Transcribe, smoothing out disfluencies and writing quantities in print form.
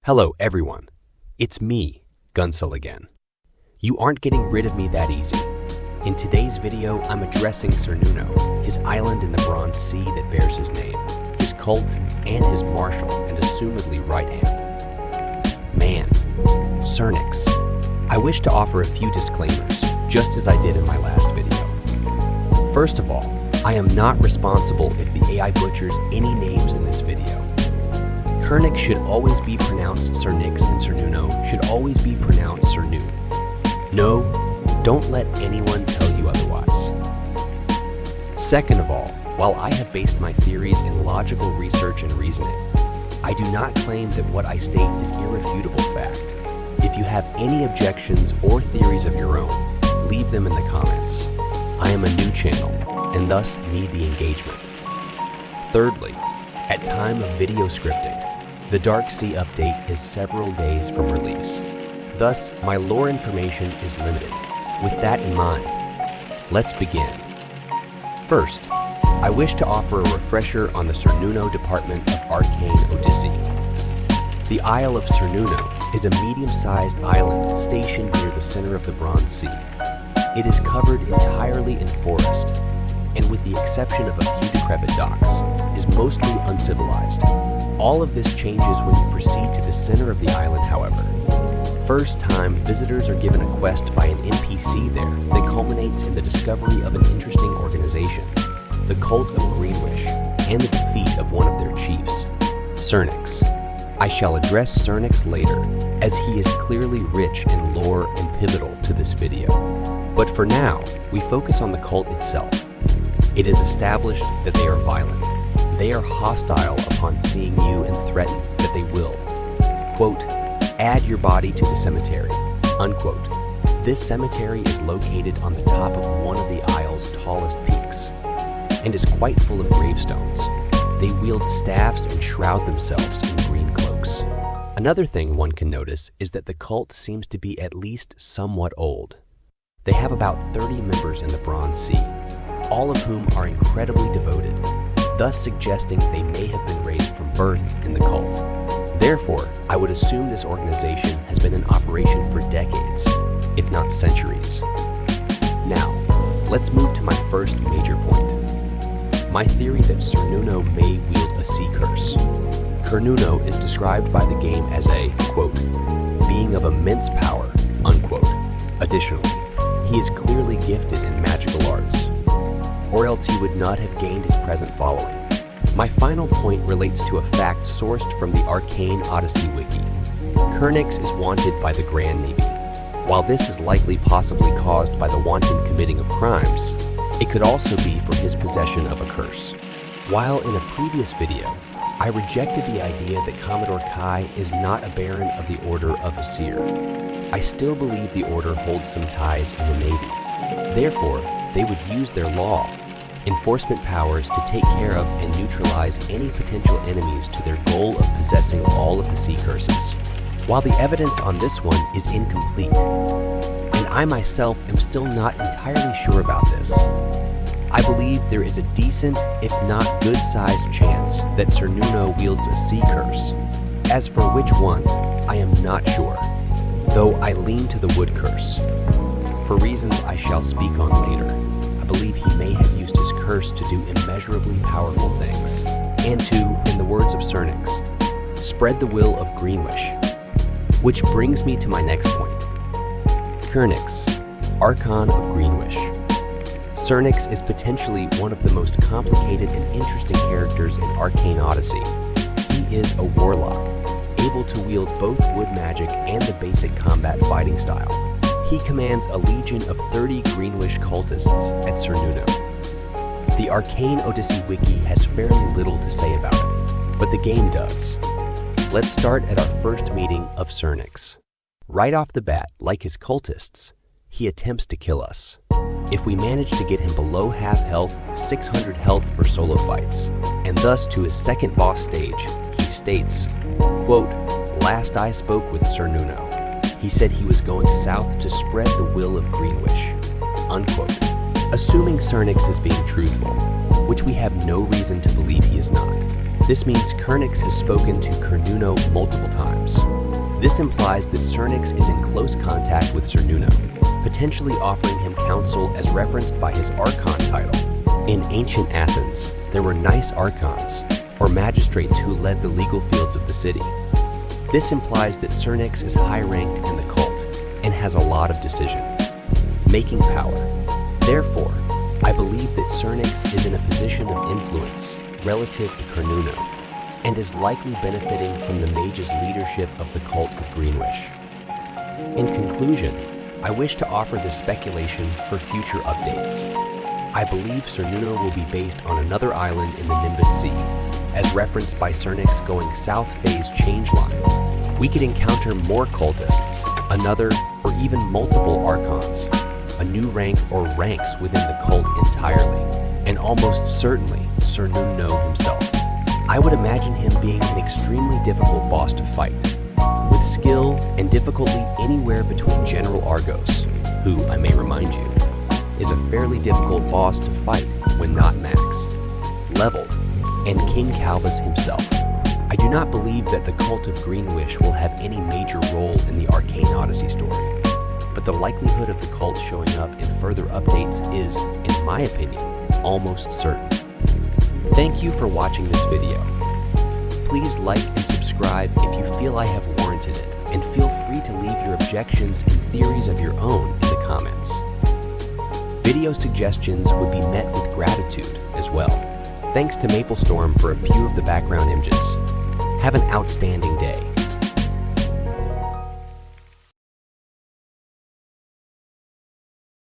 Hello everyone, it's me, Gunsel again. You aren't getting rid of me that easy. In today's video, I'm addressing Cernunno, his island in the Bronze Sea that bears his name, his cult, and his martial and assumedly right hand. Man, Cernyx. I wish to offer a few disclaimers, just as I did in my last video. First of all, I am not responsible if the AI butchers any names in this video. Cernyx should always be pronounced Cernyx and Cernunno should always be pronounced Cernu. No, don't let anyone tell you otherwise. Second of all, while I have based my theories in logical research and reasoning, I do not claim that what I state is irrefutable fact. If you have any objections or theories of your own, leave them in the comments. I am a new channel and thus need the engagement. Thirdly, at time of video scripting, the Dark Sea update is several days from release. Thus, my lore information is limited. With that in mind, let's begin. First, I wish to offer a refresher on the Cernunno department of Arcane Odyssey. The Isle of Cernunno is a medium-sized island stationed near the center of the Bronze Sea. It is covered entirely in forest, and with the exception of a few decrepit docks, is mostly uncivilized. All of this changes when you proceed to the center of the island, however. First time, visitors are given a quest by an NPC there that culminates in the discovery of an interesting organization, the Cult of Greenwish, and the defeat of one of their chiefs, Cernyx. I shall address Cernyx later, as he is clearly rich in lore and pivotal to this video. But for now, we focus on the cult itself. It is established that they are violent. They are hostile upon seeing you and threaten that they will, quote, add your body to the cemetery, unquote. This cemetery is located on the top of one of the isle's tallest peaks and is quite full of gravestones. They wield staffs and shroud themselves in green cloaks. Another thing one can notice is that the cult seems to be at least somewhat old. They have about 30 members in the Bronze Sea, all of whom are incredibly devoted, thus suggesting they may have been raised from birth in the cult. Therefore, I would assume this organization has been in operation for decades, if not centuries. Now, let's move to my first major point. My theory that Cernunno may wield a sea curse. Cernunno is described by the game as a, quote, being of immense power, unquote. Additionally, he is clearly gifted in magical arts, or else he would not have gained his present following. My final point relates to a fact sourced from the Arcane Odyssey wiki. Cernyx is wanted by the Grand Navy. While this is likely possibly caused by the wanton committing of crimes, it could also be for his possession of a curse. While in a previous video, I rejected the idea that Commodore Kai is not a Baron of the Order of Aesir, I still believe the Order holds some ties in the Navy. Therefore, they would use their law enforcement powers to take care of and neutralize any potential enemies to their goal of possessing all of the sea curses. While the evidence on this one is incomplete, and I myself am still not entirely sure about this, I believe there is a decent, if not good-sized chance that Cernunno wields a sea curse. As for which one, I am not sure, though I lean to the wood curse. For reasons I shall speak on later, I believe he may have used his curse to do immeasurably powerful things, and to, in the words of Cernyx, spread the will of Greenwish. Which brings me to my next point. Cernyx, Archon of Greenwish. Cernyx is potentially one of the most complicated and interesting characters in Arcane Odyssey. He is a warlock, able to wield both wood magic and the basic combat fighting style. He commands a legion of 30 Greenwish Cultists at Cernunno. The Arcane Odyssey wiki has fairly little to say about him, but the game does. Let's start at our first meeting of Cernyx. Right off the bat, like his cultists, he attempts to kill us. If we manage to get him below half health, 600 health for solo fights, and thus to his second boss stage, he states, quote, last I spoke with Cernunno, he said he was going south to spread the will of Greenwish, unquote. Assuming Cernyx is being truthful, which we have no reason to believe he is not, this means Cernyx has spoken to Cernunno multiple times. This implies that Cernyx is in close contact with Cernunno, potentially offering him counsel as referenced by his Archon title. In ancient Athens, there were nice Archons, or magistrates who led the legal fields of the city. This implies that Cernyx is high-ranked in the cult and has a lot of decision-making power. Therefore, I believe that Cernyx is in a position of influence relative to Cernunno and is likely benefiting from the mage's leadership of the cult of Greenwish. In conclusion, I wish to offer this speculation for future updates. I believe Cernunno will be based on another island in the Nimbus Sea, as referenced by Cernyx going south phase changeline. We could encounter more cultists, another or even multiple archons, a new rank or ranks within the cult entirely, and almost certainly Cernunno himself. I would imagine him being an extremely difficult boss to fight, with skill and difficulty anywhere between General Argos, who, I may remind you, is a fairly difficult boss to fight when not max, leveled, and King Calvus himself. I do not believe that the cult of Greenwish will have any major role in the Arcane Odyssey story, but the likelihood of the cult showing up in further updates is, in my opinion, almost certain. Thank you for watching this video. Please like and subscribe if you feel I have warranted it, and feel free to leave your objections and theories of your own in the comments. Video suggestions would be met with gratitude as well. Thanks to MapleStorm for a few of the background images. Have an outstanding day.